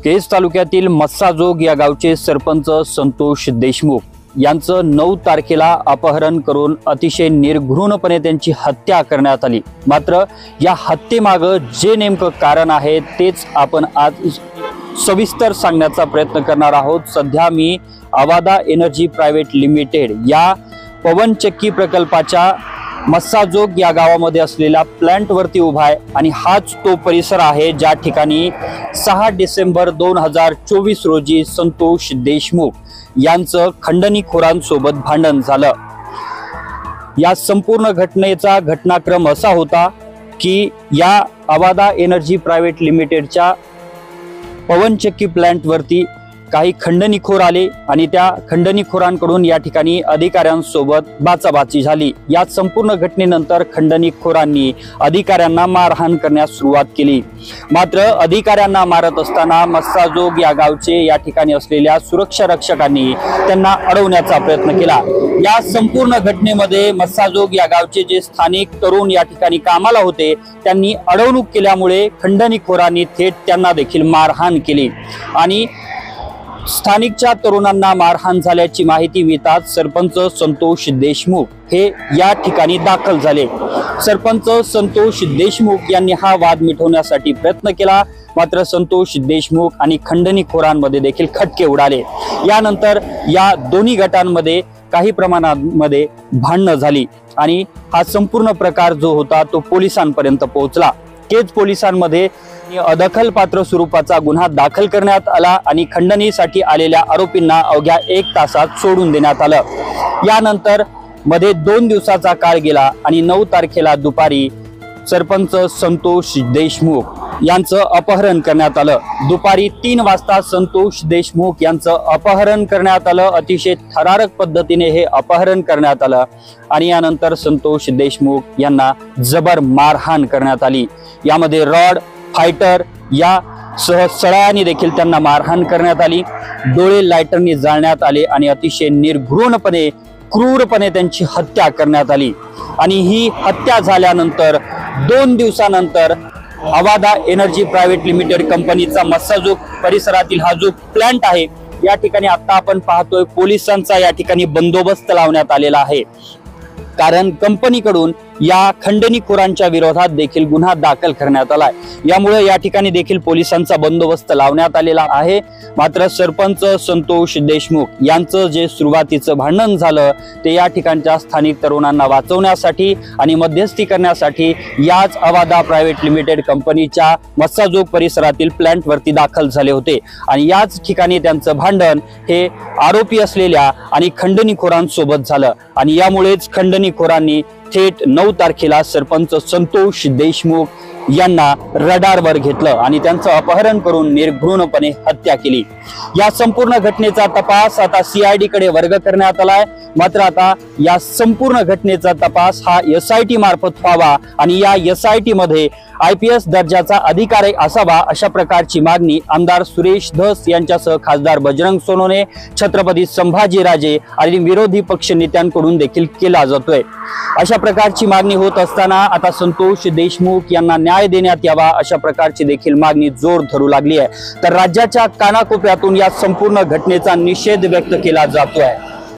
केज तालुक्यातील मस्साजोग या गावचे सरपंच संतोष देशमुख यांचं 9 तारखेला अपहरण करून अतिशय निर्घृणपणे त्यांची हत्या करण्यात आली। मात्र या हत्येमागे जे नेमकं कारण आहे तेच आपण आज सविस्तर सांगण्याचा प्रयत्न करणार आहोत। सध्या मी अवादा एनर्जी प्रायव्हेट लिमिटेड या पवनचक्की प्रकल्पाच्या मस्साजोग या गावामध्ये असलेल्या प्लांट वरती उभा आहे आणि हाच तो परिसर आहे ज्या ठिकाणी 6 डिसेंबर 2024 रोजी संतोष देशमुख यांचं खंडणीखोरांसोबत भांडण झालं। या संपूर्ण घटनेचा घटनाक्रम असा होता की या अवादा एनर्जी प्रायव्हेट लिमिटेडच्या पवनचक्की प्लांट वरती काही खंडणीखोर आले आणि त्या खंडणीखोरांकडून या ठिकाणी अधिकाऱ्यांसोबत बाचाबाची झाली। या संपूर्ण घटनेनंतर खंडणीखोरांनी अधिकाऱ्यांना मारहाण करण्यास सुरुवात केली। मात्र अधिकाऱ्यांना मारत असताना मस्साजोग या गावचे या ठिकाणी असलेल्या सुरक्षा रक्षकांनी त्यांना अडवण्याचा प्रयत्न केला। या संपूर्ण घटनेमध्ये मस्साजोग या गावचे जे स्थानिक तरुण या ठिकाणी कामाला होते त्यांनी अडवणूक केल्यामुळे खंडणीखोरांनी थेट त्यांना देखील मारहाण केली आणि स्थानिकच्या तरुणांना मारहाण झाल्याची माहिती मिळताच सरपंच संतोष देशमुख हे या ठिकाणी दाखल झाले। सरपंच संतोष देशमुख यांनी हा वाद मिटवण्यासाठी प्रयत्न केला, मात्र संतोष देशमुख आणि खंडणीखोरांमध्ये देखील खटके उडाले। यानंतर या दोन्ही गटांमध्ये काही प्रमाणामध्ये भांडणं झाली आणि हा संपूर्ण प्रकार जो होता तो पोलिसांपर्यंत पोहोचला। केज पोलिसांमध्ये अदखलपात्र स्वरूपाचा गुन्हा दाखल करण्यात आला आणि खंडणीसाठी आलेल्या आरोपींना अवघ्या 1 तासात सोडून देण्यात आलं। यानंतर मध्ये 2 दिवसाचा काळ गेला आणि 9 तारखेला दुपारी सरपंच संतोष देशमुख यांचं अपहरण करण्यात आलं। दुपारी 3 वाजता संतोष देशमुख यांचं अपहरण करण्यात आलं। अतिशय थरारक पद्धतीने हे अपहरण करण्यात आलं आणि यानंतर संतोष देशमुख यांना जबर मारहाण करण्यात आली। यामध्ये रॉड फायटर या सह सळ्याने देखील त्यांना मारहाण करण्यात आली। डोळे लायटरने जाळण्यात आले आणि अतिशय निर्घृणपणे क्रूरपणे त्यांची हत्या करण्यात आली। आणि ही हत्या झाल्यानंतर 2 दिवसानंतर अवादा एनर्जी प्रायव्हेट लिमिटेड कंपनीचा मस्साजोग परिसरातील हा जो प्लांट आहे या ठिकाणी आता आपण पाहतोय पोलिसांचा या ठिकाणी बंदोबस्त लावण्यात आलेला आहे, कारण कंपनीकडून या खंडणीखोरांच्या विरोधात देखील गुन्हा दाखल करण्यात आलाय। यामुळे या ठिकाणी देखील पोलिसांचा बंदोबस्त लावण्यात आलेला आहे। मात्र सरपंच संतोष देशमुख यांचं जे सुरुवातीचं भांडण झालं ते या ठिकाणच्या स्थानिक तरुणांना वाचवण्यासाठी आणि मध्यस्थी करण्यासाठी याच अवादा प्रायव्हेट लिमिटेड कंपनीच्या मस्साजोग परिसरातील प्लांट वरती दाखल झाले होते आणि याच ठिकाणी त्यांचं भांडण हे आरोपी असलेल्या आणि खंडणीखोरांसोबत झालं आणि यामुळेच खंडणीखोरांनी थेट 9 तारखेला सरपंच संतोष देशमुख यांना रडारवर घेतलं आणि त्यांचं अपहरण करून निर्घृणपणे हत्या केली। या संपूर्ण घटनेचा तपास आता CID कडे वर्ग करण्यात आलाय। मात्र आता या संपूर्ण घटनेचा तपास हा SIT मार्फत व्हावा आणि या SIT मध्ये IPS दर्जाचा अधिकारी असावा अशा प्रकारची मागणी आमदार सुरेश धस यांच्यासह खासदार बजरंग सोनवणे, छत्रपती संभाजीराजे आणि विरोधी पक्ष नेत्यांकडून देखील केला जातोय। अशा प्रकारची मागणी होत असताना आता संतोष देशमुख यांना न्याय देण्यात यावा अशा प्रकारची देखील मागणी जोर धरू लागली आहे। तर राज्याच्या कानाकोपऱ्यातून या संपूर्ण घटनेचा निषेध व्यक्त केला जातोय।